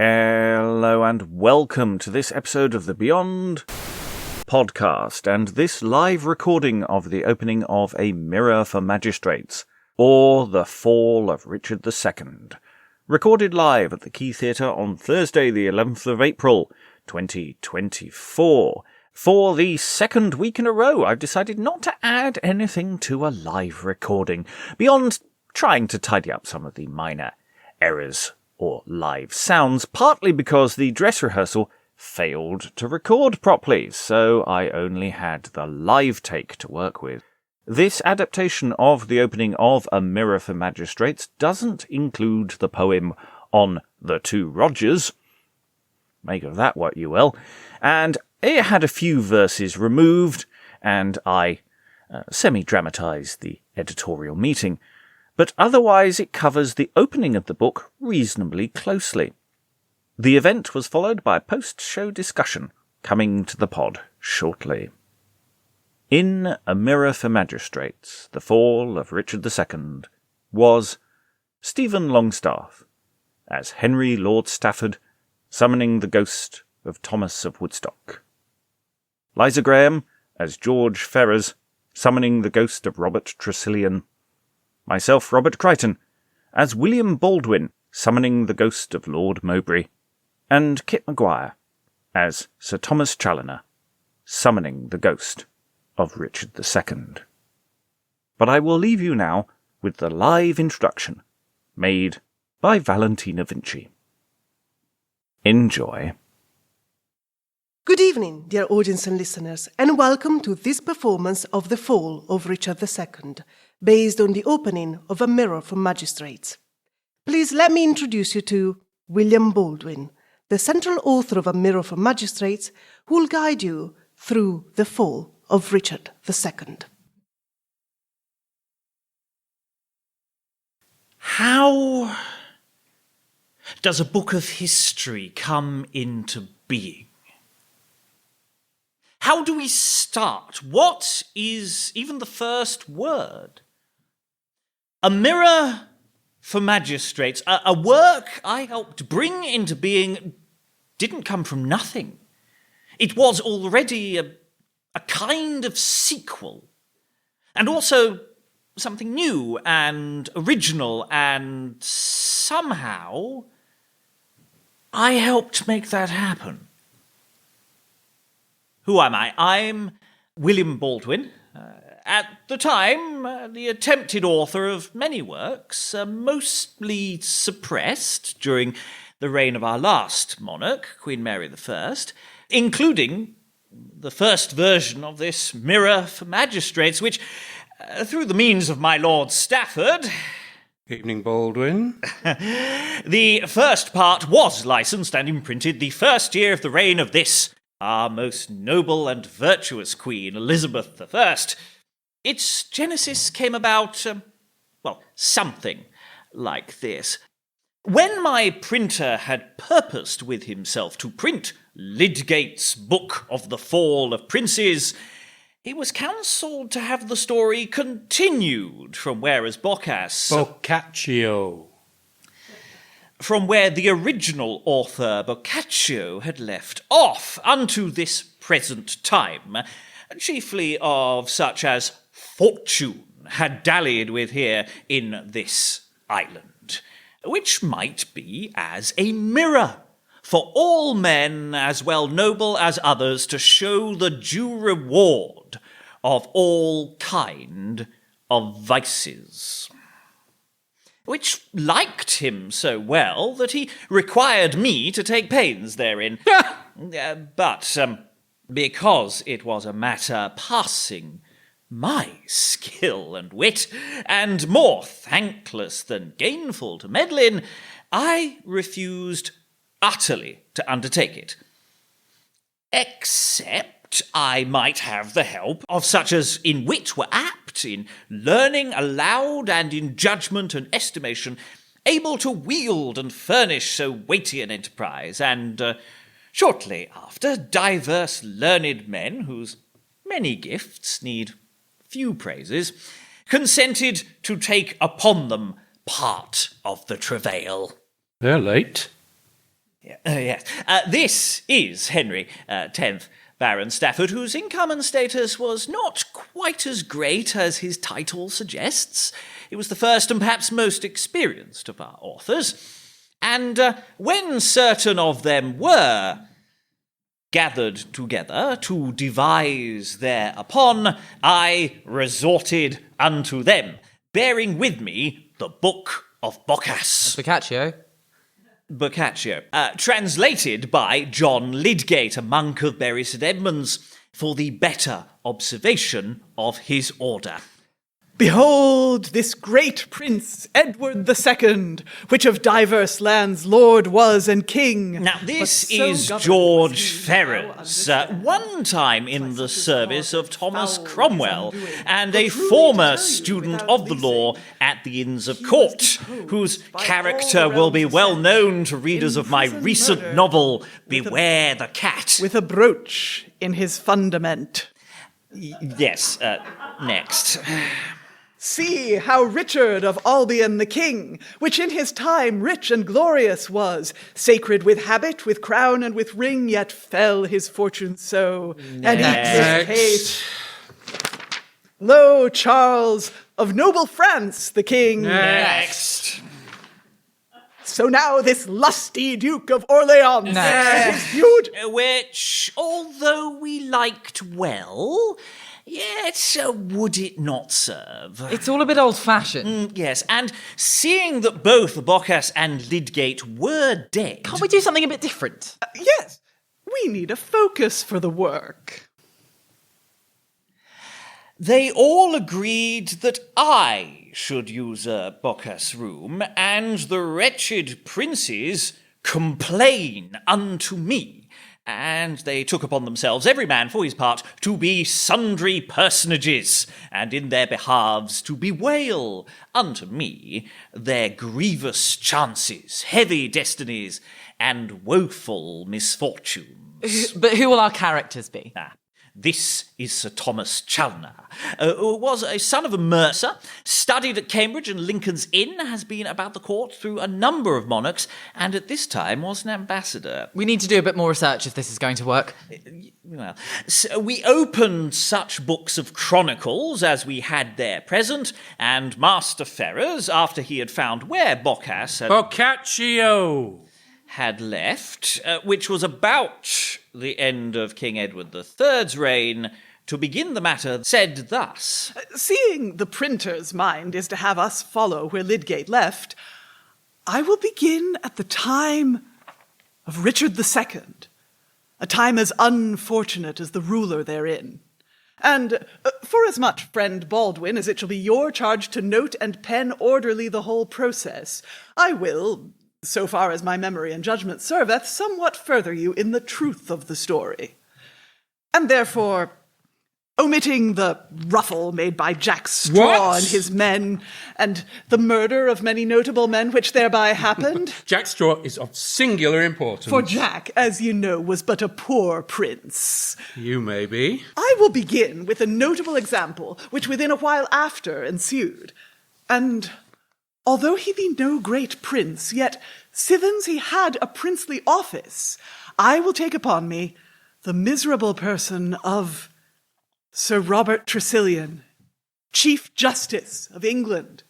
Hello and welcome to this episode of the Beyond podcast and this live recording of the opening of A Mirror for Magistrates, or The Fall of Richard II, recorded live at the Quay Theatre on Thursday the 11th of April 2024. For the second week in a row, I've decided not to add anything to a live recording, beyond trying to tidy up some of the minor errors or live sounds, partly because the dress rehearsal failed to record properly, so I only had the live take to work with. This adaptation of the opening of A Mirror for Magistrates doesn't include the poem On the Two Rogers. Make of that what you will. And it had a few verses removed, and I semi-dramatised the editorial meeting. But otherwise it covers the opening of the book reasonably closely. The event was followed by a post-show discussion, coming to the pod shortly. In A Mirror for Magistrates, The Fall of Richard II, was Stephen Longstaff as Henry Lord Stafford, summoning the ghost of Thomas of Woodstock. Liza Graham as George Ferrers, summoning the ghost of Robert Tressilian. Myself, Robert Crighton, as William Baldwin, summoning the ghost of Lord Mowbray, and Kit Maguire as Sir Thomas Challoner, summoning the ghost of Richard II. But I will leave you now with the live introduction, made by Valentina Vinci. Enjoy. Good evening, dear audience and listeners, and welcome to this performance of The Fall of Richard II, based on the opening of A Mirror for Magistrates. Please let me introduce you to William Baldwin, the central author of A Mirror for Magistrates, who will guide you through the fall of Richard II. How does a book of history come into being? How do we start? What is even the first word? A Mirror for Magistrates, a work I helped bring into being, didn't come from nothing. It was already a kind of sequel, and also something new and original, and somehow I helped make that happen. Who am I? I'm William Baldwin. At the time, the attempted author of many works, mostly suppressed during the reign of our last monarch, Queen Mary I, including the first version of this Mirror for Magistrates, which, through the means of my Lord Stafford... Evening, Baldwin. The first part was licensed and imprinted the first year of the reign of this, our most noble and virtuous Queen, Elizabeth I. Its genesis came about, something like this. When my printer had purposed with himself to print Lydgate's Book of the Fall of Princes, he was counselled to have the story continued from where Boccaccio. From where the original author Boccaccio had left off unto this present time, chiefly of such as fortune had dallied with here in this island, which might be as a mirror for all men as well noble as others to show the due reward of all kind of vices, which liked him so well that he required me to take pains therein. But because it was a matter passing my skill and wit, and more thankless than gainful to meddle in, I refused utterly to undertake it, except I might have the help of such as in wit were apt, in learning aloud, and in judgment and estimation, able to wield and furnish so weighty an enterprise, and shortly after, divers learned men, whose many gifts need few praises, consented to take upon them part of the travail. They're late. Yes. This is Henry, 10th Baron Stafford, whose income and status was not quite as great as his title suggests. He was the first and perhaps most experienced of our authors, and when certain of them were gathered together to devise thereupon, I resorted unto them, bearing with me the Book of Boccaccio. Boccaccio, translated by John Lydgate, a monk of Bury St Edmunds, for the better observation of his order. Behold this great prince, Edward II, which of diverse lands lord was and king. Now, this But so is governed George was he Ferrers, now one time in the service of Thomas foul was Cromwell, undoing. and But a truly to former tell you, student without of the leasing, law at the Inns of he was Court, deposed whose by character all will be realms well assent known to readers in of my prison recent murder novel, with a- Beware the Cat. with a brooch in his fundament. Yes, next. See how Richard of Albion the king, which in his time rich and glorious was, sacred with habit, with crown, and with ring, yet fell his fortune so. And in this case, lo, Charles of noble France the king. Next. So now this lusty Duke of Orleans, and his huge Which, although we liked well, yet would it not serve? It's all a bit old-fashioned. Yes, and seeing that both Boccace and Lydgate were dead, Can't we do something a bit different? Yes, we need a focus for the work. they all agreed that I should usurp Boccace's room, and the wretched princes complain unto me. And they took upon themselves, every man for his part, to be sundry personages, and in their behalves to bewail unto me their grievous chances, heavy destinies, and woeful misfortunes. But who will our characters be? This is Sir Thomas Challoner, who was a son of a mercer, studied at Cambridge and Lincoln's Inn, has been about the court through a number of monarchs, and at this time was an ambassador. We need to do a bit more research if this is going to work. Well, so we opened such books of chronicles as we had there present, and Master Ferrers, after he had found where Boccace Boccaccio! had left, which was about the end of King Edward III's reign, to begin the matter, said thus. Seeing the printer's mind is to have us follow where Lydgate left, I will begin at the time of Richard II, a time as unfortunate as the ruler therein. And forasmuch, friend Baldwin, as it shall be your charge to note and pen orderly the whole process, I will, so far as my memory and judgment serveth, somewhat further you in the truth of the story. And therefore, omitting the ruffle made by Jack Straw What? and his men, and the murder of many notable men which thereby happened, Jack Straw is of singular importance. for Jack, as you know, was but a poor prince. You may be. I will begin with a notable example, which within a while after ensued. And although he be no great prince, yet, sithens he had a princely office, I will take upon me the miserable person of Sir Robert Tressilian, Chief Justice of England,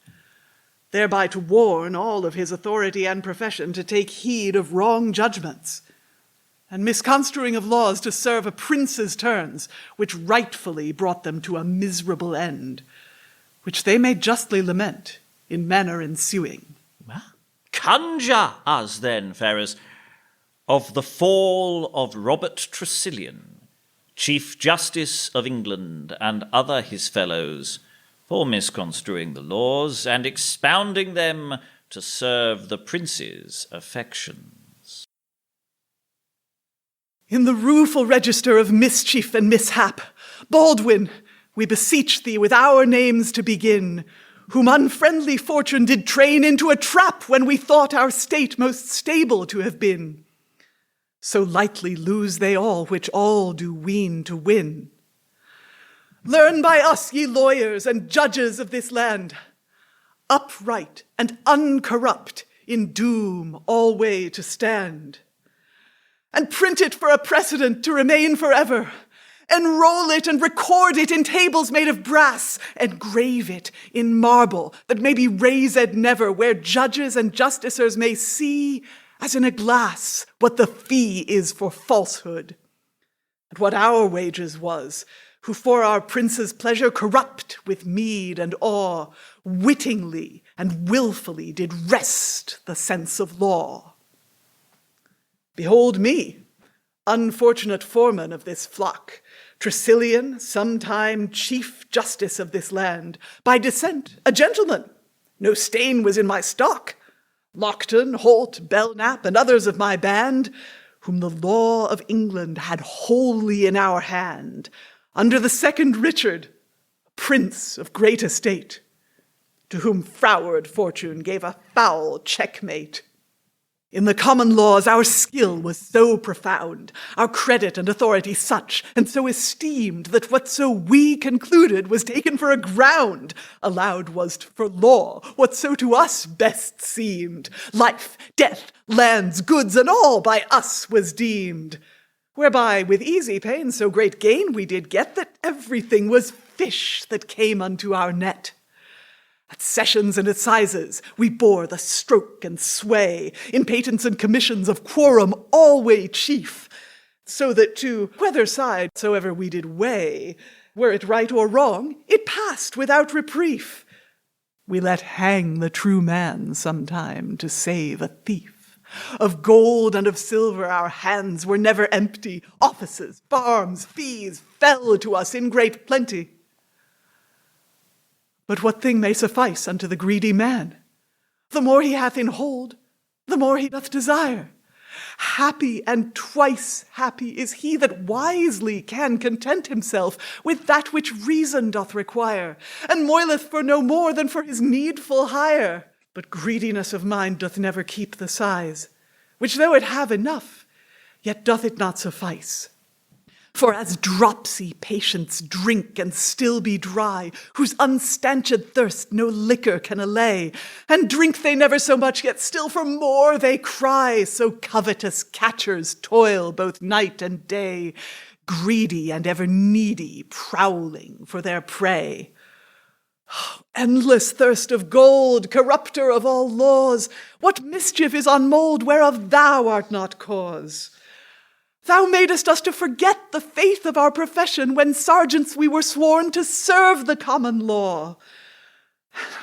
thereby to warn all of his authority and profession to take heed of wrong judgments, and misconstruing of laws to serve a prince's turns, which rightfully brought them to a miserable end, which they may justly lament in manner ensuing. Conjure us then, Ferrers, of the fall of Robert Tressilian, Chief Justice of England, and other his fellows, for misconstruing the laws and expounding them to serve the prince's affections. In the rueful register of mischief and mishap, Baldwin, we beseech thee with our names to begin, whom unfriendly fortune did train into a trap when we thought our state most stable to have been. So lightly lose they all which all do ween to win. Learn by us, ye lawyers and judges of this land, upright and uncorrupt in doom alway to stand. and print it for a precedent to remain forever. Enroll it and record it in tables made of brass. Engrave it in marble that may be razed never, where judges and justicers may see, as in a glass, what the fee is for falsehood, and what our wages was, who for our prince's pleasure corrupt with meed and awe, wittingly and wilfully did wrest the sense of law. Behold me, unfortunate foreman of this flock, Tresillian, sometime chief justice of this land, by descent a gentleman, no stain was in my stock. Lockton, Holt, Belknap, and others of my band, whom the law of England had wholly in our hand, under the second Richard, prince of great estate, to whom froward fortune gave a foul checkmate. In the common laws our skill was so profound, our credit and authority such, and so esteemed, that whatso we concluded was taken for a ground. Allowed was for law whatso to us best seemed. Life, death, lands, goods, and all by us was deemed. Whereby with easy pain so great gain we did get, that everything was fish that came unto our net. At sessions and assizes we bore the stroke and sway, in patents and commissions of quorum alway chief, so that to whether side soever we did weigh, were it right or wrong, it passed without reprief. We let hang the true man sometime to save a thief. Of gold and of silver our hands were never empty. Offices, farms, fees fell to us in great plenty. But what thing may suffice unto the greedy man? The more he hath in hold, the more he doth desire. Happy and twice happy is he that wisely can content himself with that which reason doth require, and moileth for no more than for his needful hire. But greediness of mind doth never keep the size, which though it have enough, yet doth it not suffice. For as dropsy patients drink and still be dry, whose unstanched thirst no liquor can allay, and drink they never so much, yet still for more they cry, so covetous catchers toil both night and day, greedy and ever needy, prowling for their prey. Endless thirst of gold, corrupter of all laws, what mischief is on mould whereof thou art not cause? Thou madest us to forget the faith of our profession when sergeants we were sworn to serve the common law,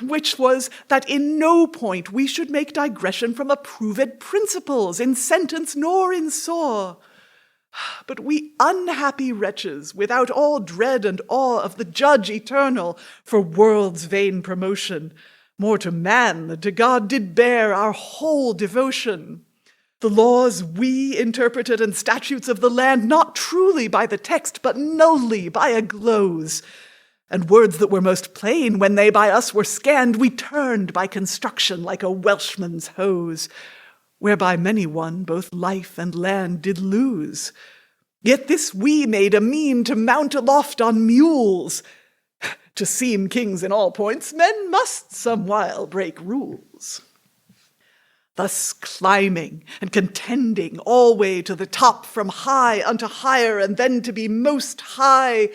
which was that in no point we should make digression from approved principles in sentence nor in saw. But we unhappy wretches, without all dread and awe of the judge eternal, for world's vain promotion, more to man than to God did bear our whole devotion. The laws we interpreted and statutes of the land, not truly by the text, but nully by a glose. And words that were most plain, when they by us were scanned, we turned by construction like a Welshman's hose, whereby many one both life and land did lose. Yet this we made a mean to mount aloft on mules. To seem kings in all points, men must some while break rules. Thus climbing and contending alway to the top, from high unto higher, and then to be most high,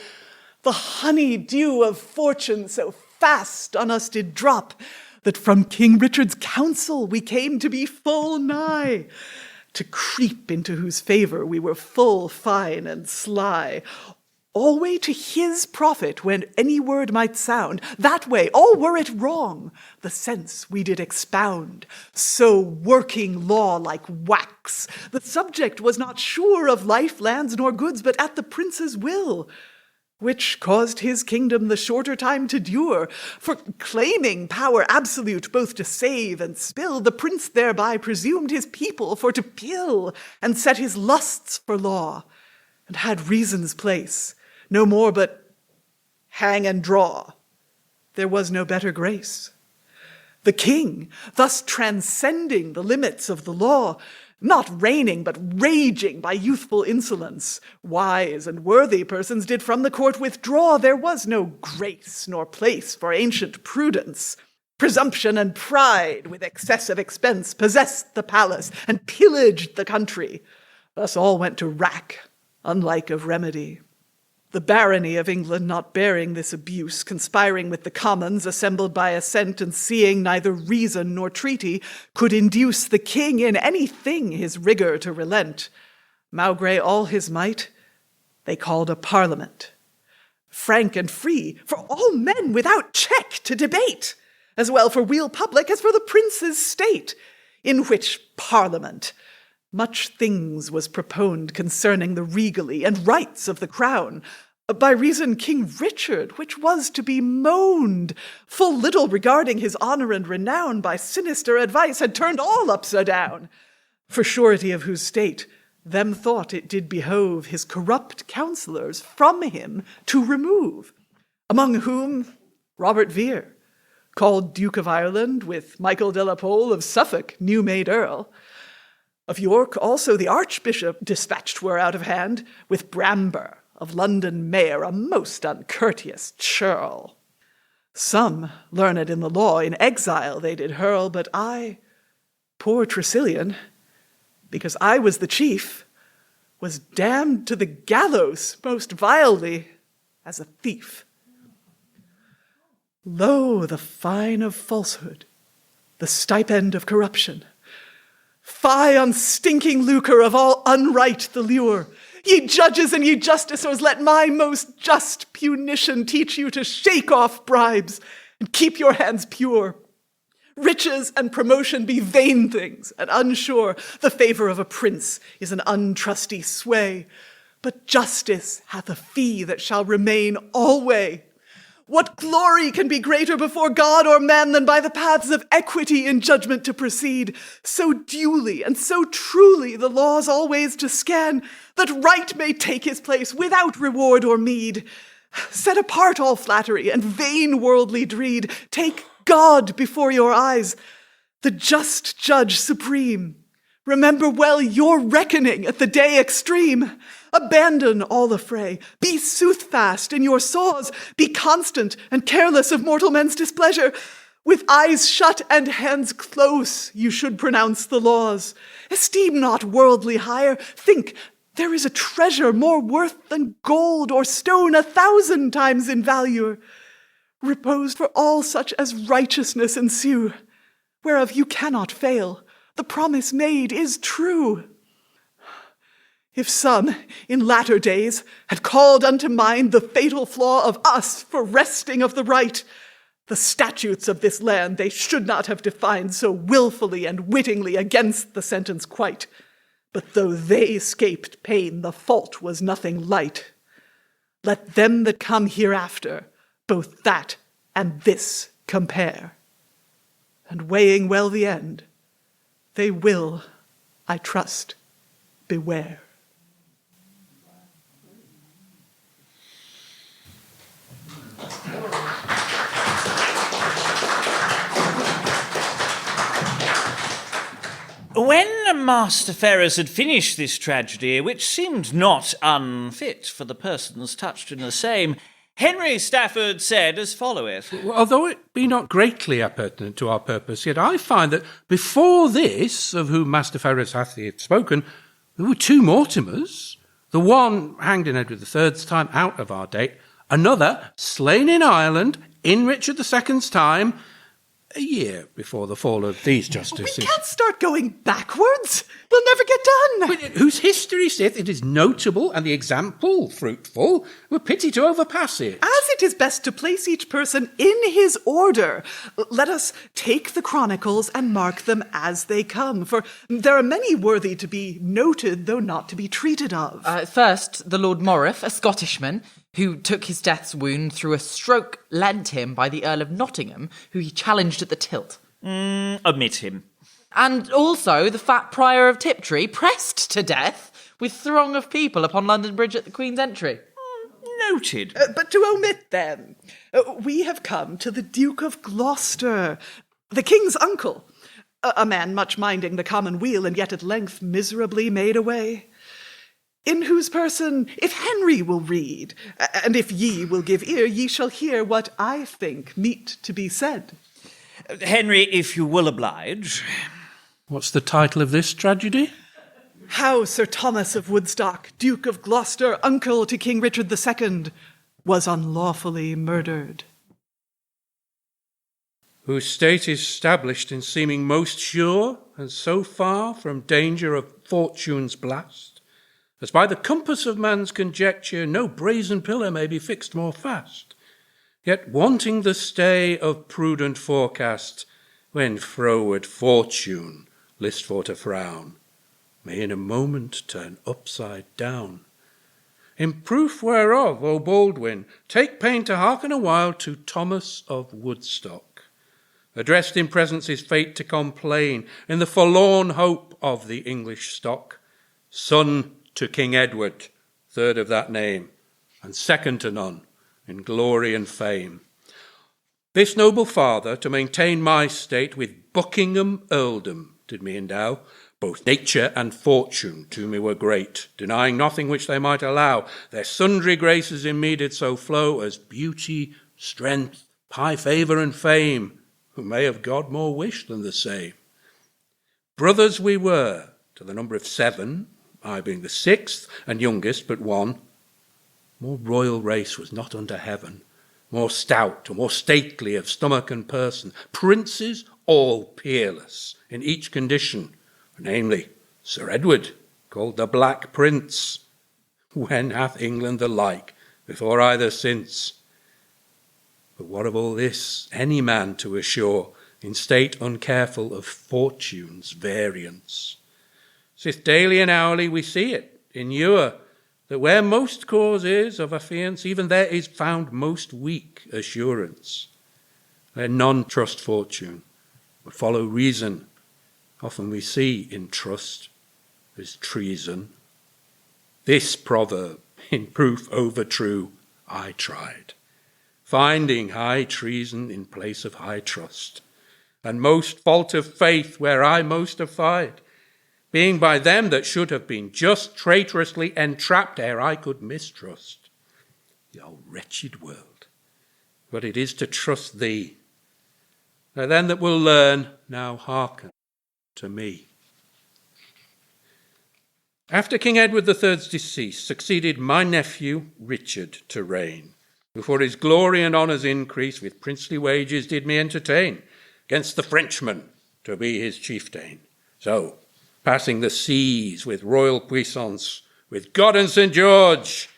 the honey dew of fortune so fast on us did drop, that from King Richard's council we came to be full nigh, to creep into whose favour we were full fine and sly. Alway to his profit when any word might sound, that way, all were it wrong, the sense we did expound. So working law like wax, the subject was not sure of life, lands, nor goods, but at the prince's will, which caused his kingdom the shorter time to dure. For claiming power absolute both to save and spill, the prince thereby presumed his people for to pill, and set his lusts for law, and had reason's place, no more but hang and draw. There was no better grace. The king, thus transcending the limits of the law, not reigning but raging by youthful insolence, wise and worthy persons did from the court withdraw. There was no grace nor place for ancient prudence. Presumption and pride with excessive expense possessed the palace and pillaged the country. Thus all went to wrack, unlike of remedy. The barony of England not bearing this abuse, conspiring with the commons, assembled by assent, and seeing neither reason nor treaty could induce the king in any thing his rigour to relent, maugre all his might, they called a parliament, frank and free, for all men without check to debate, as well for weal public as for the prince's state, in which parliament much things was proponed concerning the regaly and rights of the crown, by reason King Richard, which was to be moaned, full little regarding his honour and renown, by sinister advice had turned all upside down, for surety of whose state them thought it did behove his corrupt counsellors from him to remove, among whom Robert Vere, called Duke of Ireland, with Michael de la Pole of Suffolk, new made earl. Of York also the Archbishop dispatched were out of hand, with Bramber of London mayor, a most uncourteous churl. Some, learned in the law, in exile they did hurl, but I, poor Tressilian, because I was the chief, was damned to the gallows most vilely as a thief. Lo, the fine of falsehood, the stipend of corruption. Fie on stinking lucre of all unright the lure. Ye judges and ye justicers, let my most just punition teach you to shake off bribes and keep your hands pure. Riches and promotion be vain things and unsure. The favour of a prince is an untrusty sway, but justice hath a fee that shall remain alway. What glory can be greater before God or man than by the paths of equity in judgment to proceed, so duly and so truly the laws always to scan, that right may take his place without reward or meed. Set apart all flattery and vain worldly dreed. Take God before your eyes, the just judge supreme. Remember well your reckoning at the day extreme. Abandon all affray. Be soothfast in your saws. Be constant and careless of mortal men's displeasure. With eyes shut and hands close you should pronounce the laws. Esteem not worldly hire. Think there is a treasure more worth than gold or stone 1,000 times in value. Repose for all such as righteousness ensue, whereof you cannot fail. The promise made is true. If some, in latter days, had called unto mind the fatal flaw of us for wresting of the right, the statutes of this land they should not have defined so wilfully and wittingly against the sentence quite. But though they 'scaped pain, the fault was nothing light. Let them that come hereafter both that and this compare, and weighing well the end, they will, I trust, beware. When Master Ferrers had finished this tragedy, which seemed not unfit for the persons touched in the same, Henry Stafford said as followeth. Although it be not greatly appurtenant to our purpose, yet I find that before this, of whom Master Ferrers hath here spoken, there were 2 Mortimers, the one hanged in Edward III's time, out of our date, another slain in Ireland, in Richard II's time, a year before the fall of these justices. We can't start going backwards. We'll never get done. But whose history saith it is notable and the example fruitful, were pity to overpass it. As it is best to place each person in his order, let us take the chronicles and mark them as they come, for there are many worthy to be noted, though not to be treated of. First, the Lord Morriff, a Scottishman, who took his death's wound through a stroke lent him by the Earl of Nottingham, who he challenged at the tilt. Omit him. And also the fat prior of Tiptree, pressed to death with throng of people upon London Bridge at the Queen's entry. Noted. But to omit them, we have come to the Duke of Gloucester, the king's uncle, a man much minding the common weal, and yet at length miserably made away. In whose person, if Henry will read, and if ye will give ear, ye shall hear what I think meet to be said. Henry, if you will oblige. What's the title of this tragedy? how Sir Thomas of Woodstock, Duke of Gloucester, uncle to King Richard II, was unlawfully murdered. Whose state is stablished in seeming most sure, and so far from danger of fortune's blast, as by the compass of man's conjecture no brazen pillar may be fixed more fast, yet wanting the stay of prudent forecast, when froward fortune list for to frown, may in a moment turn upside down. In proof whereof, O Baldwin, take pain to hearken a while to Thomas of Woodstock, addressed in presence his fate to complain, in the forlorn hope of the English stock, son to King Edward, third of that name, and second to none in glory and fame. This noble father, to maintain my state, with Buckingham earldom did me endow. Both nature and fortune to me were great, denying nothing which they might allow. Their sundry graces in me did so flow, as beauty, strength, high favour and fame, who may of God more wish than the same. Brothers we were, to the number of 7, I being the 6th and youngest but one. More royal race was not under heaven, more stout or more stately of stomach and person, princes all peerless in each condition, namely Sir Edward, called the Black Prince. When hath England the like, before either since? But what of all this any man to assure, in state uncareful of fortune's variance? Sith daily and hourly we see it, inure, that where most cause is of affiance, even there is found most weak assurance. Let none trust fortune, but follow reason. Often we see in trust is treason. This proverb, in proof over true, I tried, finding high treason in place of high trust, and most fault of faith where I most affied, being by them that should have been just traitorously entrapped ere I could mistrust. O wretched world, what it is to trust thee! Now them that will learn, now hearken to me. After King Edward III's decease, succeeded my nephew Richard to reign, who for his glory and honours increase with princely wages did me entertain, against the Frenchman to be his chieftain. So, passing the seas with royal puissance, with God and St. George,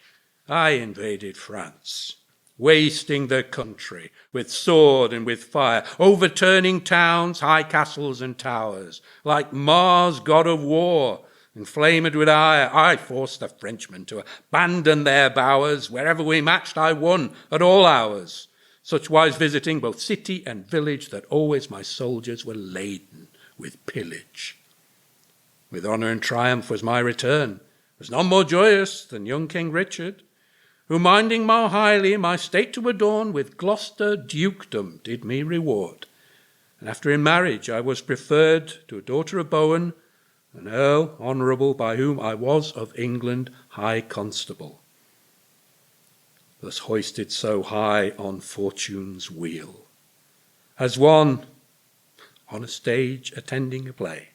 I invaded France, wasting the country with sword and with fire, overturning towns, high castles and towers. Like Mars, god of war, inflamed with ire, I forced the Frenchmen to abandon their bowers. Wherever we matched, I won at all hours, such wise visiting both city and village, that always my soldiers were laden with pillage. With honour and triumph was my return, was none more joyous than young King Richard, who, minding more highly my state to adorn, with Gloucester dukedom did me reward. And after in marriage I was preferred to a daughter of Bowen, an earl honourable, by whom I was of England high constable. Thus hoisted so high on fortune's wheel, as one on a stage attending a play,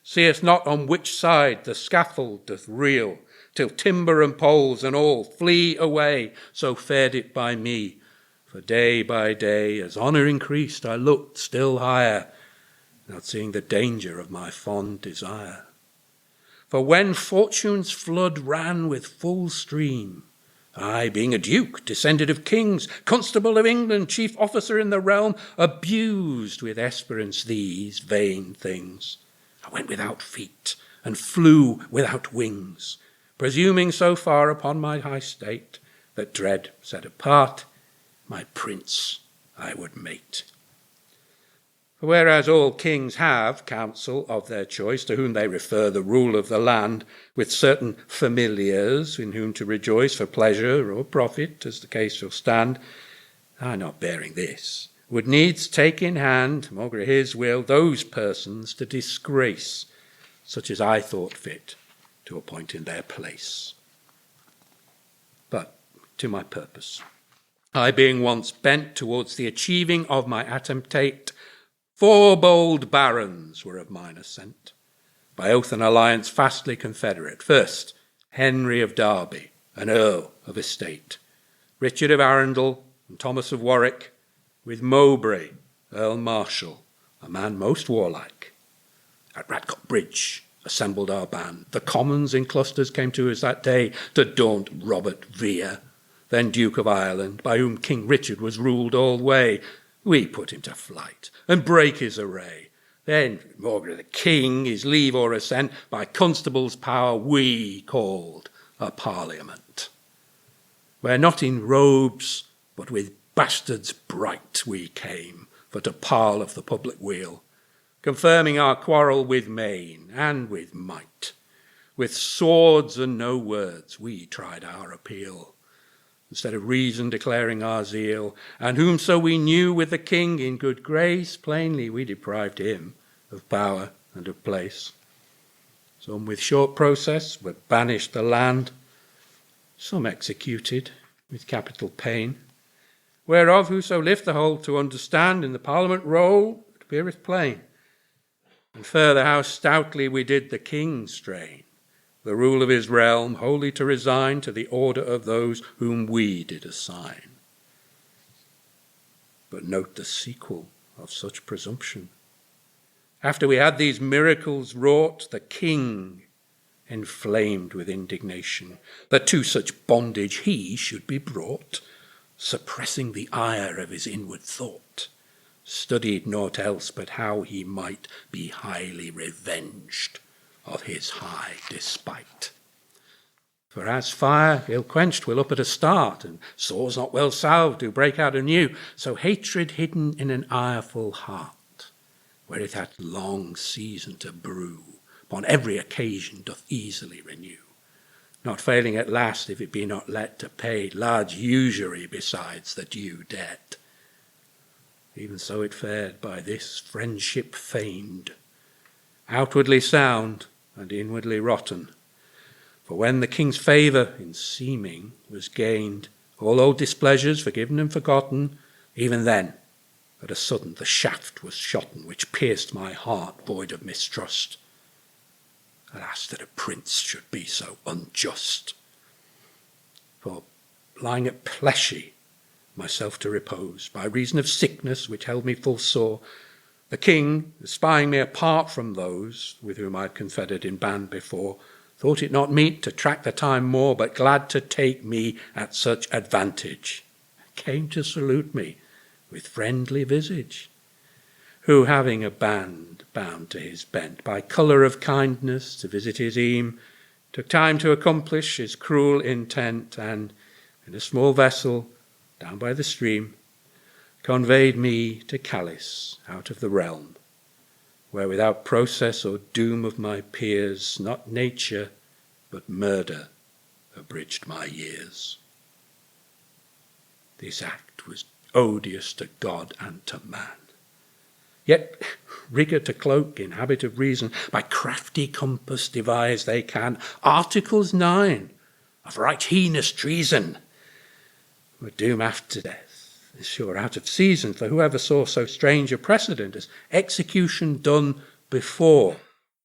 seeth not on which side the scaffold doth reel, till timber and poles and all flee away, so fared it by me. For day by day, as honour increased, I looked still higher, not seeing the danger of my fond desire. For when fortune's flood ran with full stream, I, being a duke, descended of kings, constable of England, chief officer in the realm, abused with esperance these vain things. I went without feet and flew without wings, presuming so far upon my high state that dread set apart, my prince I would mate. For whereas all kings have council of their choice, to whom they refer the rule of the land, with certain familiars in whom to rejoice for pleasure or profit, as the case shall stand, I, not bearing this, would needs take in hand, maugre his will, those persons to disgrace, such as I thought fit to appoint in their place. But to my purpose, I being once bent towards the achieving of my attemptate, 4 bold barons were of mine assent. by oath and alliance fastly confederate. First, Henry of Derby, an earl of estate, Richard of Arundel and Thomas of Warwick, with Mowbray, Earl Marshal, a man most warlike. At Radcott Bridge assembled our band. The commons in clusters came to us that day to daunt Robert Vere, then Duke of Ireland, by whom King Richard was ruled all way. We put him to flight and break his array. Then, maugre the king his leave or assent, by constable's power we called a parliament, where not in robes, but with bastards bright we came, for to parle of the public weal, confirming our quarrel with main and with might. With swords and no words we tried our appeal, instead of reason declaring our zeal, and whomso we knew with the king in good grace, plainly we deprived him of power and of place. Some with short process were banished the land, some executed with capital pain, whereof whoso lift the whole to understand in the Parliament roll, it appeareth plain. And further, how stoutly we did the king strain, the rule of his realm wholly to resign to the order of those whom we did assign. But note the sequel of such presumption. After we had these miracles wrought, the king, inflamed with indignation, that to such bondage he should be brought, suppressing the ire of his inward thought, studied naught else but how he might be highly revenged of his high despite. For as fire ill-quenched will up at a start, and sores not well salved do break out anew, so hatred hidden in an ireful heart, where it hath long season to brew, upon every occasion doth easily renew, not failing at last, if it be not let, to pay large usury besides the due debt. Even so it fared by this friendship feigned, outwardly sound and inwardly rotten. For when the king's favour in seeming was gained, all old displeasures forgiven and forgotten, even then, at a sudden, the shaft was shotten, which pierced my heart void of mistrust. Alas, that a prince should be so unjust. For, lying at Pleshy, myself to repose, by reason of sickness which held me full sore, the king, espying me apart from those with whom I had confedered in band before, thought it not meet to track the time more, but glad to take me at such advantage, came to salute me with friendly visage, who, having a band bound to his bent by colour of kindness to visit his eame, took time to accomplish his cruel intent, and, in a small vessel down by the stream, conveyed me to Calais out of the realm, where without process or doom of my peers, not nature but murder abridged my years. This act was odious to God and to man, yet rigour to cloak in habit of reason, by crafty compass devise they can Articles 9 of right heinous treason, were doom after death is sure out of season, for whoever saw so strange a precedent as execution done before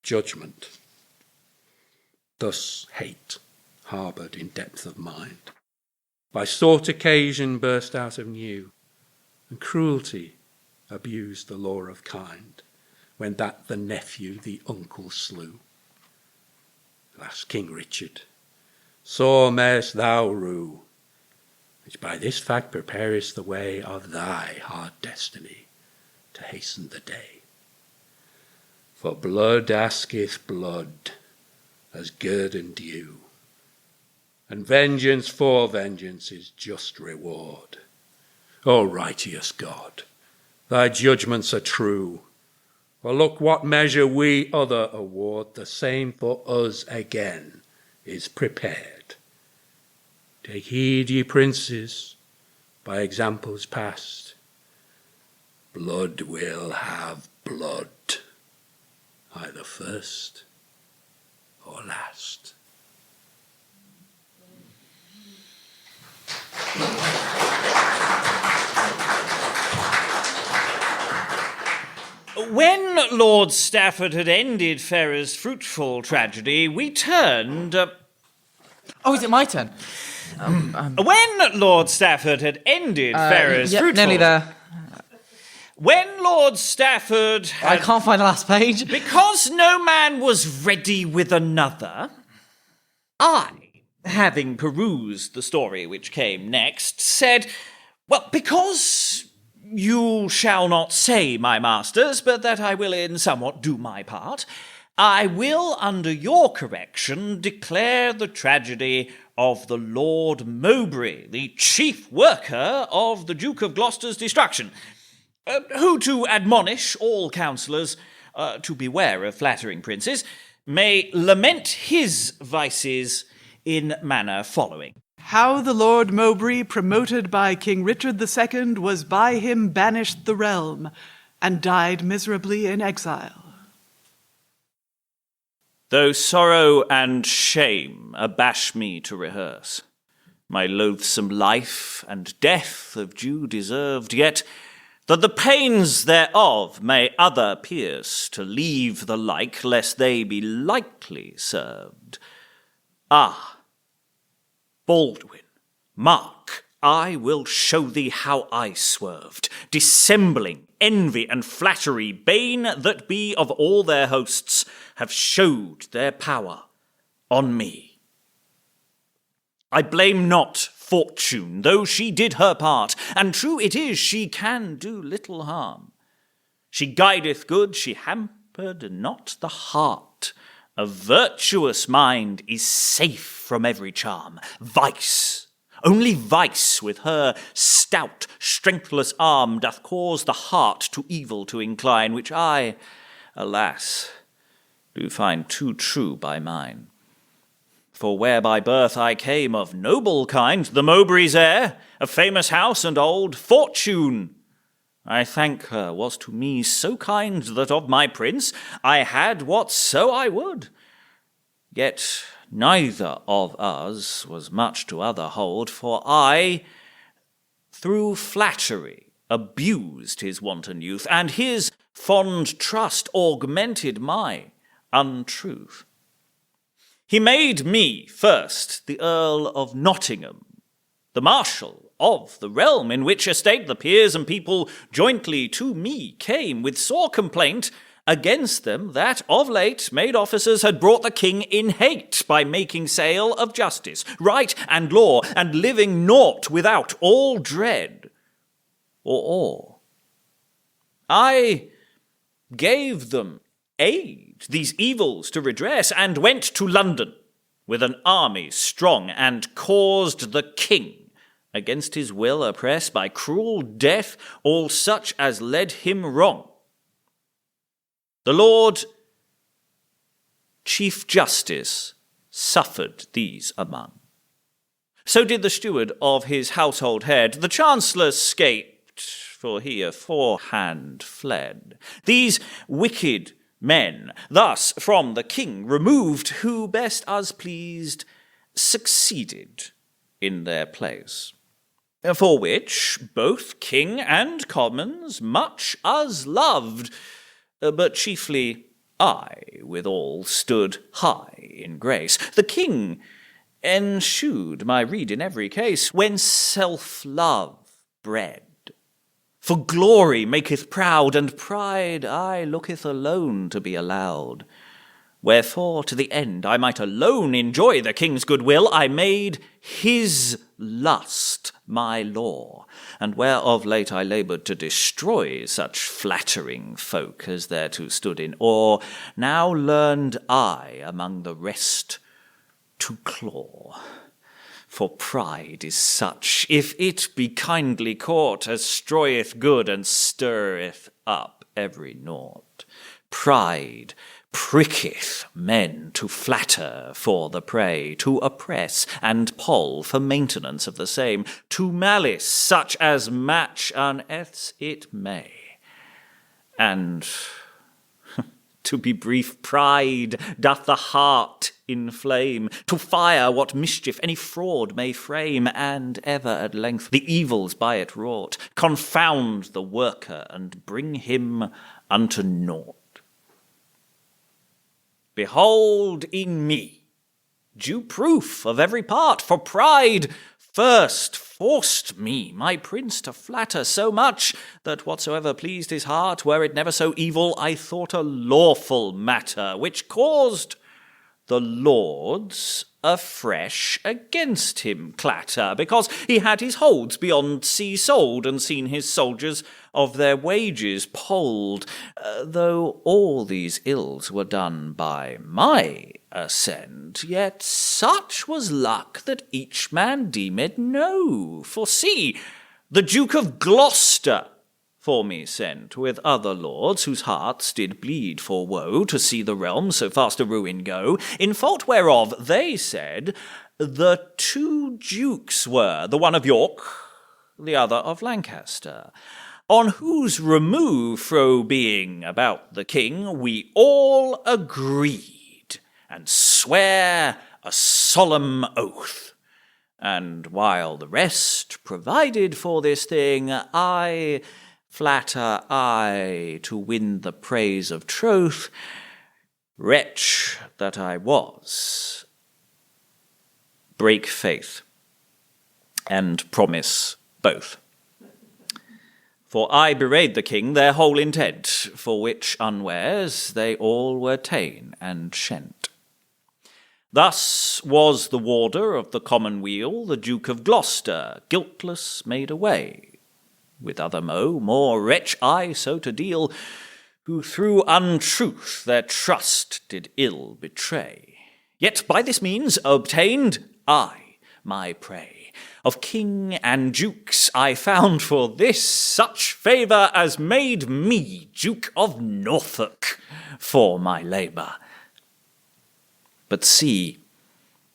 judgment. Thus hate, harboured in depth of mind, by sought occasion burst out of new, and cruelty abused the law of kind, when that the nephew the uncle slew. Alas, King Richard, sore mayst thou rue, which by this fact preparest the way of thy hard destiny to hasten the day. For blood asketh blood, as guerdon due, and vengeance for vengeance is just reward. O righteous God, thy judgments are true, for look what measure we other award, the same for us again is prepared. Take heed, ye princes, by examples past. Blood will have blood, either first or last. when Lord Stafford had ended Ferrers' fruitful tragedy, we turned... Oh, is it my turn? When Lord Stafford had ended Ferrers' fruitful... nearly there. When Lord Stafford had... I can't find the last page. Because no man was ready with another, I, having perused the story which came next, said, well, because you shall not say, my masters, but that I will in somewhat do my part, I will, under your correction, declare the tragedy of the Lord Mowbray, the chief worker of the Duke of Gloucester's destruction, who, to admonish all counsellors to beware of flattering princes, may lament his vices in manner following. How the Lord Mowbray, promoted by King Richard II, was by him banished the realm, and died miserably in exile. Though sorrow and shame abash me to rehearse my loathsome life and death of due deserved, yet that the pains thereof may other pierce, to leave the like, lest they be likely served. Ah, Baldwin, mark, I will show thee how I swerved, dissembling envy and flattery, bane that be of all their hosts, have showed their power on me. I blame not Fortune, though she did her part, and true it is she can do little harm. She guideth good, she hampered not the heart. A virtuous mind is safe from every charm. Vice, only vice with her stout, strengthless arm doth cause the heart to evil to incline, which I, alas, do find too true by mine. For where by birth I came of noble kind, the Mowbray's heir, a famous house and old Fortune, I thank her, was to me so kind that of my prince I had whatso I would. Yet neither of us was much to other hold, for I, through flattery, abused his wanton youth, and his fond trust augmented my untruth. He made me first the Earl of Nottingham, the Marshal of the realm, in which estate the peers and people jointly to me came with sore complaint against them that of late made officers had brought the king in hate by making sale of justice, right and law, and living naught without all dread or awe. I gave them aid these evils to redress, and went to London with an army strong, and caused the king, against his will oppress by cruel death all such as led him wrong. The Lord Chief Justice suffered these among. So did the steward of his household head. The Chancellor 'scaped, for he aforehand fled. These wicked men, thus from the king removed, who best as pleased, succeeded in their place. For which both king and commons much as loved, but chiefly I withal stood high in grace. The king ensued my rede in every case, when self-love bred. For glory maketh proud, and pride aye looketh alone to be allowed. Wherefore, to the end I might alone enjoy the king's goodwill, I made his lust my law, and where of late I laboured to destroy such flattering folk as thereto stood in awe, now learned I among the rest to claw. For pride is such, if it be kindly caught, as stroyeth good and stirreth up every naught. Pride pricketh men to flatter for the prey, to oppress and poll for maintenance of the same, to malice such as match unearths it may. And, to be brief, pride doth the heart inflame, to fire what mischief any fraud may frame, and ever at length the evils by it wrought confound the worker and bring him unto naught. Behold in me due proof of every part, for pride first forced me, my prince, to flatter so much, that whatsoever pleased his heart, were it never so evil, I thought a lawful matter, which caused the lords afresh against him clatter, because he had his holds beyond sea sold, and seen his soldiers of their wages polled. Though all these ills were done by my assent, yet such was luck that each man deemed no. For see, the Duke of Gloucester for me sent, with other lords whose hearts did bleed for woe, to see the realm so fast to ruin go, in fault whereof they said the two dukes were, the one of York, the other of Lancaster, on whose remove fro being about the king we all agreed, and swear a solemn oath. And while the rest provided for this thing, flatter I to win the praise of troth, wretch that I was, break faith and promise both. For I bewrayed the king their whole intent, for which unwares they all were ta'en and shent. Thus was the warder of the commonweal, the Duke of Gloucester, guiltless made away. With other more wretch I so to deal, who through untruth their trust did ill betray. Yet by this means obtained I my prey. Of king and dukes I found for this such favour as made me Duke of Norfolk for my labour. But see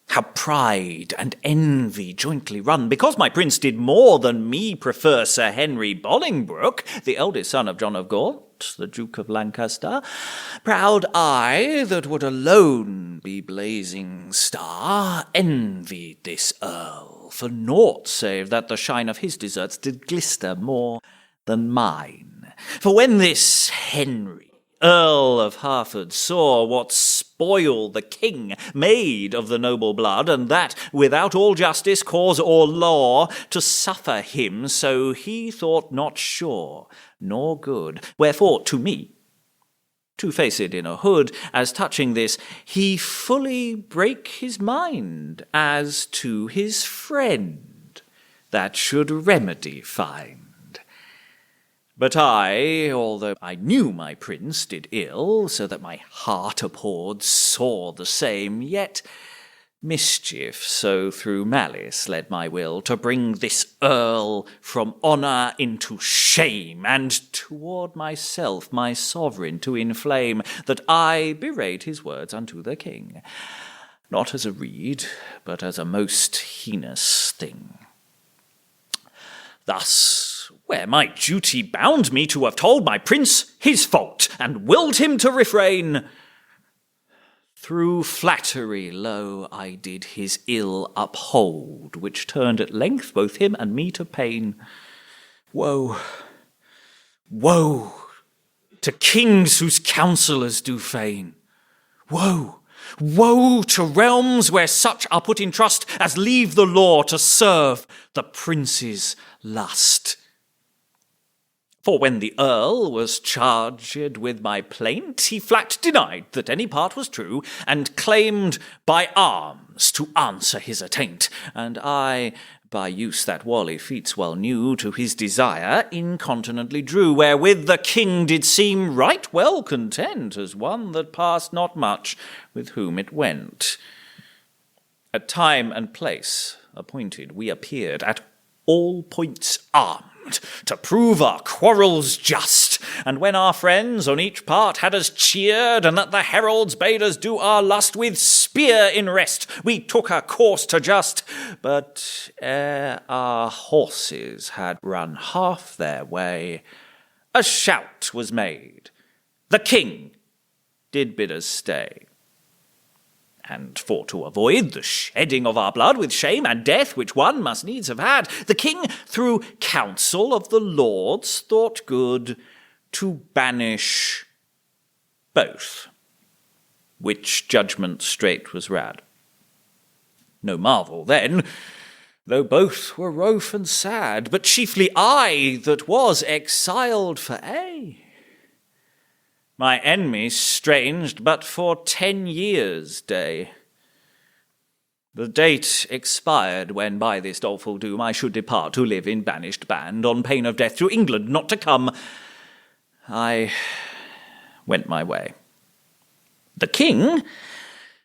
how pride and envy jointly run, because my prince did more than me prefer Sir Henry Bolingbroke, the eldest son of John of Gaunt, the Duke of Lancaster. Proud I, that would alone be blazing star, envied this earl, for naught save that the shine of his deserts did glister more than mine. For when this Henry, Earl of Hertford, saw what spoil the king made of the noble blood, and that without all justice, cause, or law, to suffer him, so he thought not sure nor good. Wherefore to me, two-faced in a hood, as touching this, he fully brake his mind as to his friend that should remedy find. But I, although I knew my prince did ill, so that my heart abhorred sore the same, yet mischief so through malice led my will to bring this earl from honour into shame, and toward myself my sovereign to inflame, that I bewrayed his words unto the king, not as a rede, but as a most heinous thing. Thus, where my duty bound me to have told my prince his fault, and willed him to refrain, through flattery, lo, I did his ill uphold, which turned at length both him and me to pain. Woe, woe to kings whose counsellors do feign! Woe, woe to realms where such are put in trust as leave the law to serve the prince's lust. For when the earl was charged with my plaint, he flat denied that any part was true, and claimed by arms to answer his attaint. And I, by use that wally feats well knew, to his desire incontinently drew, wherewith the king did seem right well content, as one that passed not much with whom it went. At time and place appointed we appeared, at all points armed, to prove our quarrels just. And when our friends on each part had us cheered, and that the heralds bade us do our lust, with spear in rest we took our course to just. But ere our horses had run half their way, a shout was made. The king did bid us stay. And for to avoid the shedding of our blood with shame and death, which one must needs have had, the king, through counsel of the lords, thought good to banish both, which judgment straight was rad. No marvel then, though both were wroth and sad, but chiefly I that was exiled for aye. My enemy stranged but for 10 years' day. The date expired when by this doleful doom I should depart to live in banished band, on pain of death to England not to come. I went my way. The king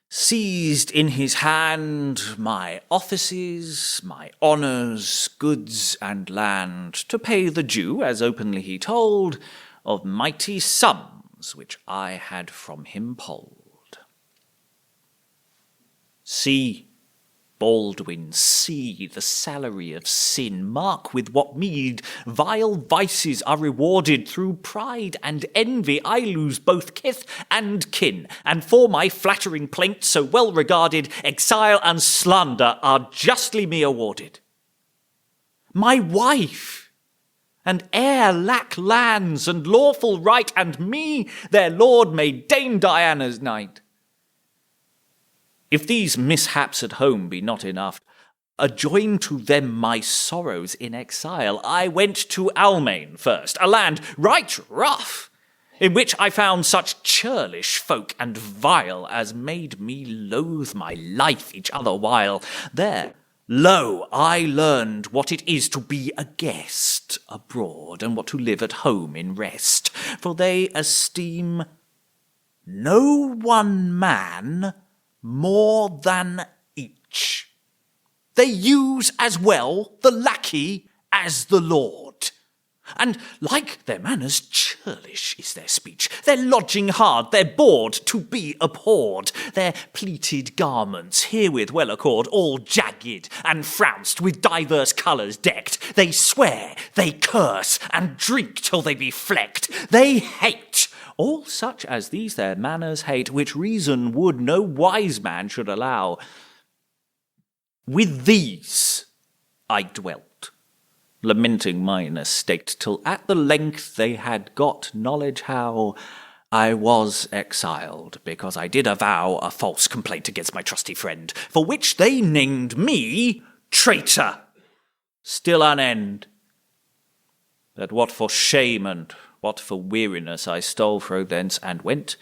seized in his hand my offices, my honours, goods, and land, to pay the due, as openly he told, of mighty sums which I had from him polled. See, Baldwin, see the salary of sin. Mark with what meed vile vices are rewarded. Through pride and envy I lose both kith and kin, and for my flattering plaint so well regarded, exile and slander are justly me awarded. My wife and heir lack lands and lawful right, and me their lord made Dame Diana's knight. If these mishaps at home be not enough, adjoin to them my sorrows in exile. I went to Almain first, a land right rough, in which I found such churlish folk and vile as made me loathe my life each other while. There, lo, I learned what it is to be a guest abroad, and what to live at home in rest. For they esteem no one man more than each. They use as well the lackey as the lord. And like their manners, churlish is their speech, their lodging hard, their board to be abhorred, their pleated garments herewith well accord, all jagged and frounced, with divers colours decked. They swear, they curse, and drink till they be flecked. They hate all such as these their manners hate, which reason would no wise man should allow. With these I dwelt, lamenting mine estate, till at the length they had got knowledge how I was exiled, because I did avow a false complaint against my trusty friend, for which they named me traitor, still unend. That what for shame and what for weariness I stole fro thence, and went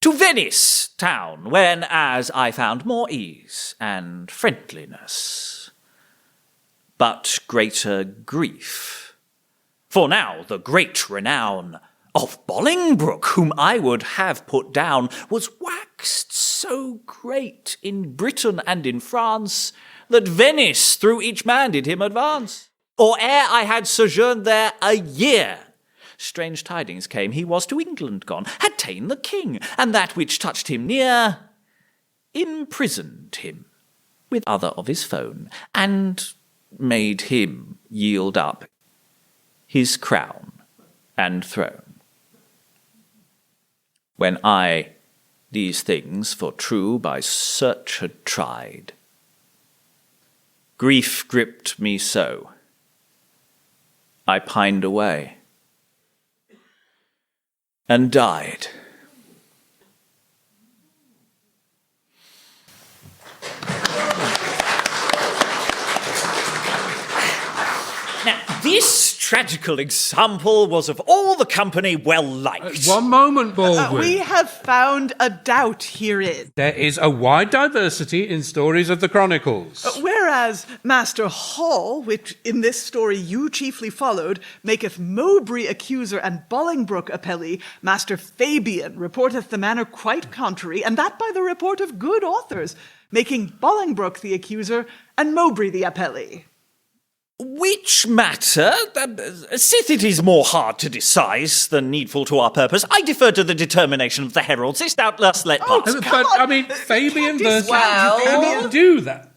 to Venice town, when as I found more ease and friendliness, but greater grief. For now the great renown of Bolingbroke, whom I would have put down, was waxed so great in Britain and in France, that Venice through each man did him advance. Or ere I had sojourned there a year, strange tidings came, he was to England gone, had ta'en the king, and that which touched him near, imprisoned him with other of his phone, and made him yield up his crown and throne. When I these things for true by search had tried, grief gripped me so, I pined away and died. Now, this tragical example was of all the company well liked. One moment, Baldwin. We have found a doubt herein. There is a wide diversity in stories of the Chronicles. Whereas Master Hall, which in this story you chiefly followed, maketh Mowbray accuser and Bolingbroke appellee, Master Fabian reporteth the manner quite contrary, and that by the report of good authors, making Bolingbroke the accuser and Mowbray the appellee. Which matter, sith it is more hard to decise than needful to our purpose, I defer to the determination of the heralds. This doubtless let pass. But, I mean, Fabian versus... Well- You cannot do that.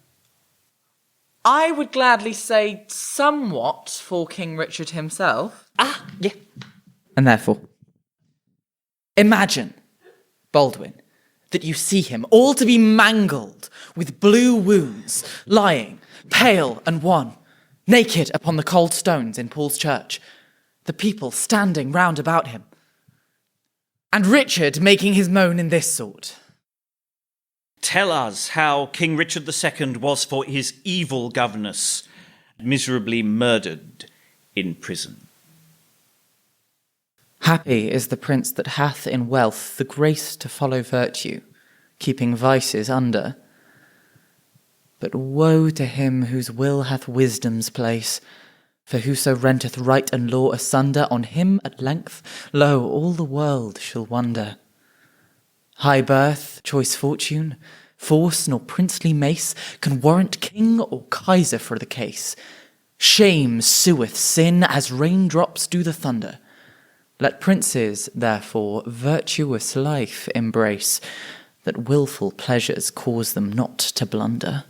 I would gladly say somewhat for King Richard himself. Yeah. And therefore, imagine, Baldwin, that you see him all to be mangled with blue wounds, lying, pale and wan, naked upon the cold stones in Paul's church. the people standing round about him, and Richard making his moan in this sort. Tell us how King Richard II was for his evil governess, miserably murdered in prison. Happy is the prince that hath in wealth the grace to follow virtue, keeping vices under. But woe to him whose will hath wisdom's place, for whoso renteth right and law asunder, on him at length, lo, all the world shall wonder. High birth, choice fortune, force nor princely mace can warrant king or kaiser for the case. Shame sueth sin as raindrops do the thunder. Let princes, therefore, virtuous life embrace, that wilful pleasures cause them not to blunder.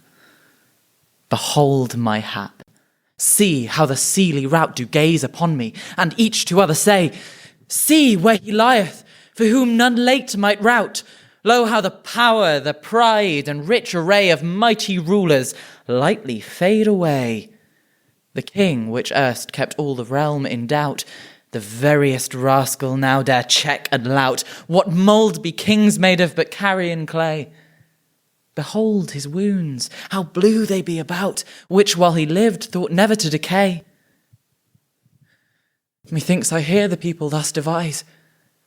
Behold my hap. See how the seely rout do gaze upon me, and each to other say, See where he lieth, for whom none late might rout. Lo, how the power, the pride, and rich array of mighty rulers lightly fade away. The king, which erst kept all the realm in doubt, the veriest rascal now dare check and lout. What mould be kings made of but carrion clay? Behold his wounds, how blue they be about, which while he lived thought never to decay. Methinks I hear the people thus devise,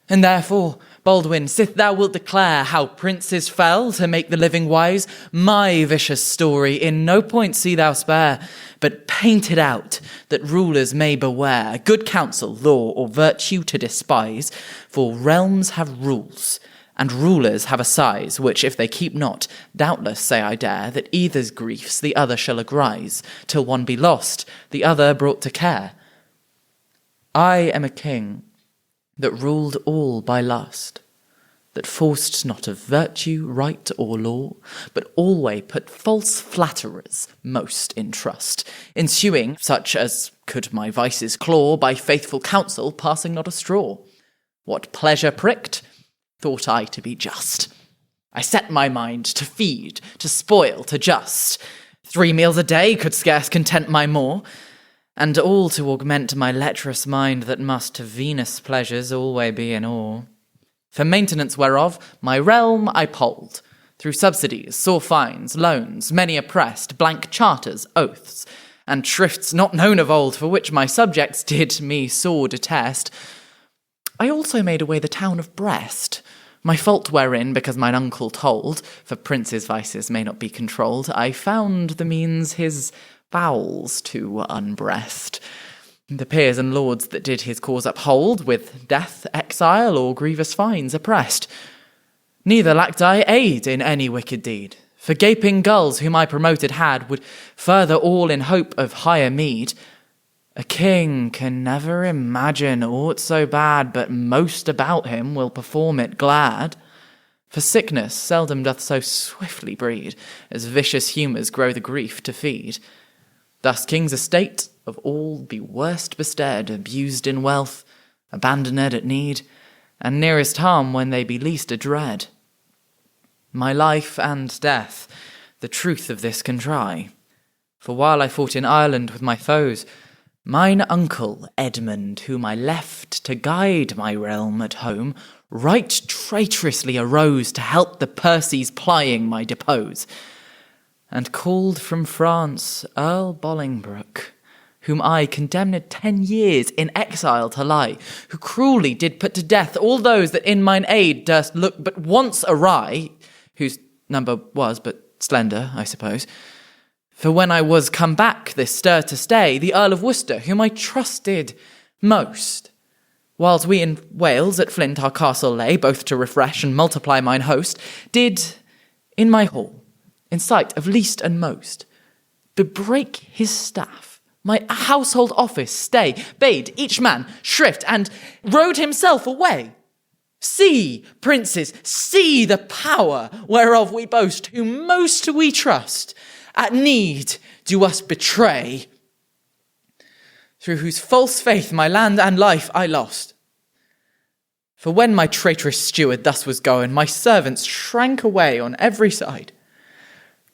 and therefore, Baldwin, sith thou wilt declare how princes fell to make the living wise, my vicious story in no point see thou spare, but paint it out, that rulers may beware good counsel, law, or virtue to despise, for realms have rules, and rulers have a size, which if they keep not, doubtless say I dare, that either's griefs the other shall agrise, till one be lost, the other brought to care. I am a king that ruled all by lust, that forced not of virtue, right, or law, but alway put false flatterers most in trust, ensuing such as could my vices claw, by faithful counsel passing not a straw. What pleasure pricked, thought I to be just. I set my mind to feed, to spoil, to just. 3 meals a day could scarce content my maw, and all to augment my lecherous mind, that must to Venus' pleasures alway be in awe. For maintenance whereof my realm I polled, through subsidies, sore fines, loans, many oppressed, blank charters, oaths, and shrifts not known of old, for which my subjects did me sore detest. I also made away the town of Brest, my fault wherein, because mine uncle told, for princes' vices may not be controlled, I found the means his bowels to unbreast. The peers and lords that did his cause uphold, with death, exile, or grievous fines oppressed. Neither lacked I aid in any wicked deed, for gaping gulls whom I promoted would further all in hope of higher meed. A king can never imagine aught so bad, but most about him will perform it glad. For sickness seldom doth so swiftly breed, as vicious humours grow the grief to feed. Thus king's estate of all be worst bestead, abused in wealth, abandoned at need, and nearest harm when they be least adread. My life and death the truth of this can try, for while I fought in Ireland with my foes, mine uncle Edmund, whom I left to guide my realm at home, right traitorously arose to help the Percys plying my depose, and called from France Earl Bolingbroke, whom I condemned 10 years in exile to lie, who cruelly did put to death all those that in mine aid durst look but once awry, whose number was but slender, I suppose. For when I was come back this stir to stay, the Earl of Worcester, whom I trusted most, whiles we in Wales at Flint our castle lay, both to refresh and multiply mine host, did in my hall, in sight of least and most, bebrake his staff, my household office stay, bade each man shrift, and rode himself away. See, princes, see the power whereof we boast, whom most we trust, at need do us betray, through whose false faith my land and life I lost. For when my traitorous steward thus was going, my servants shrank away on every side,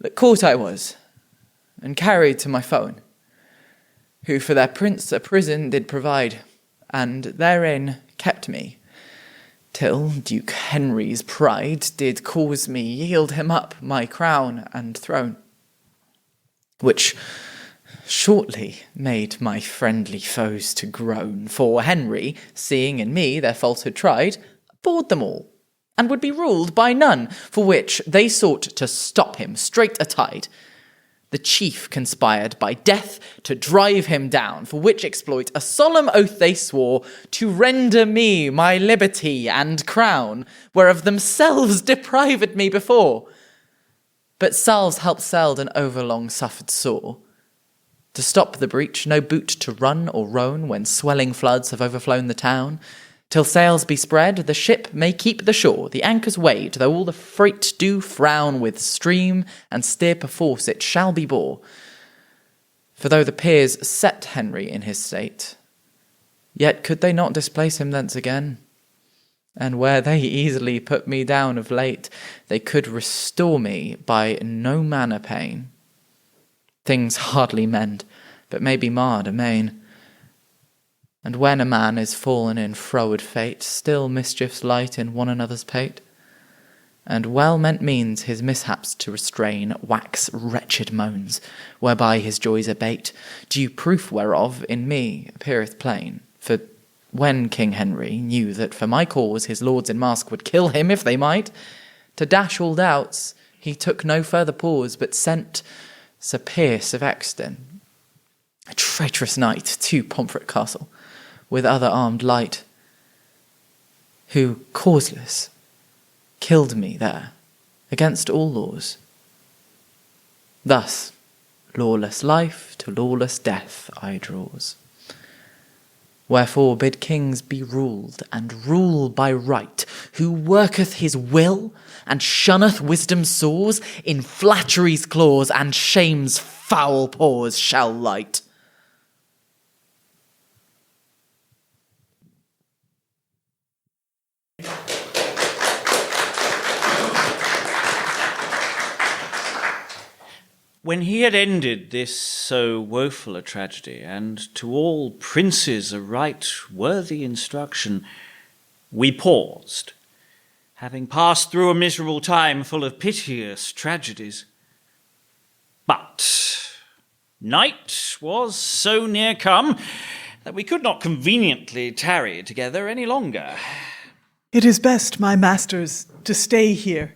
that caught I was, and carried to my foe, who for their prince a prison did provide, and therein kept me, till Duke Henry's pride did cause me yield him up my crown and throne, which shortly made my friendly foes to groan, for Henry, seeing in me their falsehood tried, abhorred them all, and would be ruled by none, for which they sought to stop him straight atide. The chief conspired by death to drive him down, for which exploit a solemn oath they swore to render me my liberty and crown, whereof themselves deprived me before. But salves helped seld and overlong suffered sore. To stop the breach, no boot to run or roan when swelling floods have overflown the town. Till sails be spread, the ship may keep the shore, the anchors weighed, though all the freight do frown with stream, and steer perforce it shall be bore. For though the peers set Henry in his state, yet could they not displace him thence again. And where they easily put me down of late, they could restore me by no manner pain. Things hardly mend, but may be marred amain. And when a man is fallen in froward fate, still mischiefs light in one another's pate. And well-meant means his mishaps to restrain wax wretched moans, whereby his joys abate, due proof whereof in me appeareth plain. For when King Henry knew that for my cause his lords in mask would kill him if they might, to dash all doubts, he took no further pause, but sent Sir Piers of Exton, a traitorous knight, to Pomfret Castle, with other armed light, who, causeless, killed me there, against all laws. Thus, lawless life to lawless death I draws. Wherefore bid kings be ruled, and rule by right, who worketh his will, and shunneth wisdom's sores, in flattery's claws, and shame's foul paws shall light. When he had ended this so woeful a tragedy, and to all princes a right worthy instruction, we paused, having passed through a miserable time full of piteous tragedies. But night was so near come that we could not conveniently tarry together any longer. It is best, my masters, to stay here,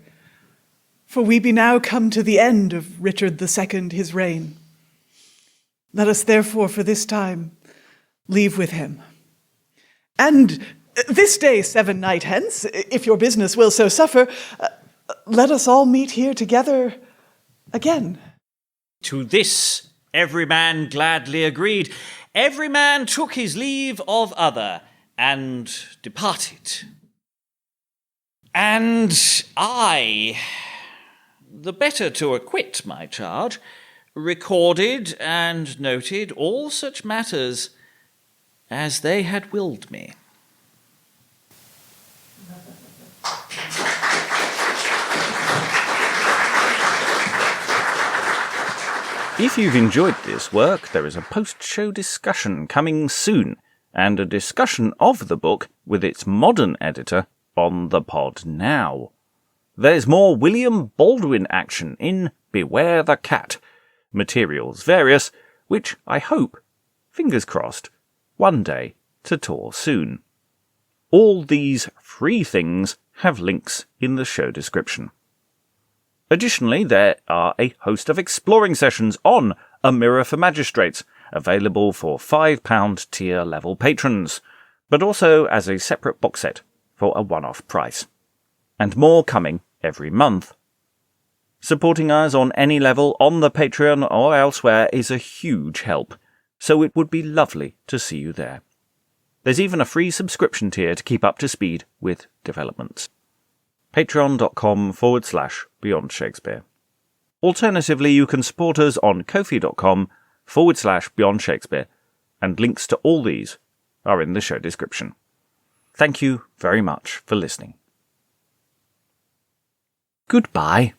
for we be now come to the end of Richard II his reign. Let us therefore for this time leave with him. And this day 7 night hence, if your business will so suffer, let us all meet here together again. To this every man gladly agreed. Every man took his leave of other, and departed. And I, the better to acquit my charge, recorded and noted all such matters as they had willed me. If you've enjoyed this work, there is a post-show discussion coming soon, and a discussion of the book with its modern editor on the pod now. There's more William Baldwin action in Beware the Cat. Materials various, which I hope, fingers crossed, one day to tour soon. All these free things have links in the show description. Additionally, there are a host of exploring sessions on A Mirror for Magistrates, available for £5 tier level patrons, but also as a separate box set for a one-off price. And more coming every month. Supporting us on any level on the Patreon or elsewhere is a huge help, so it would be lovely to see you there. There's even a free subscription tier to keep up to speed with developments. Patreon.com/Beyond Shakespeare. Alternatively, you can support us on Ko-fi.com/Beyond Shakespeare, and links to all these are in the show description. Thank you very much for listening. Goodbye.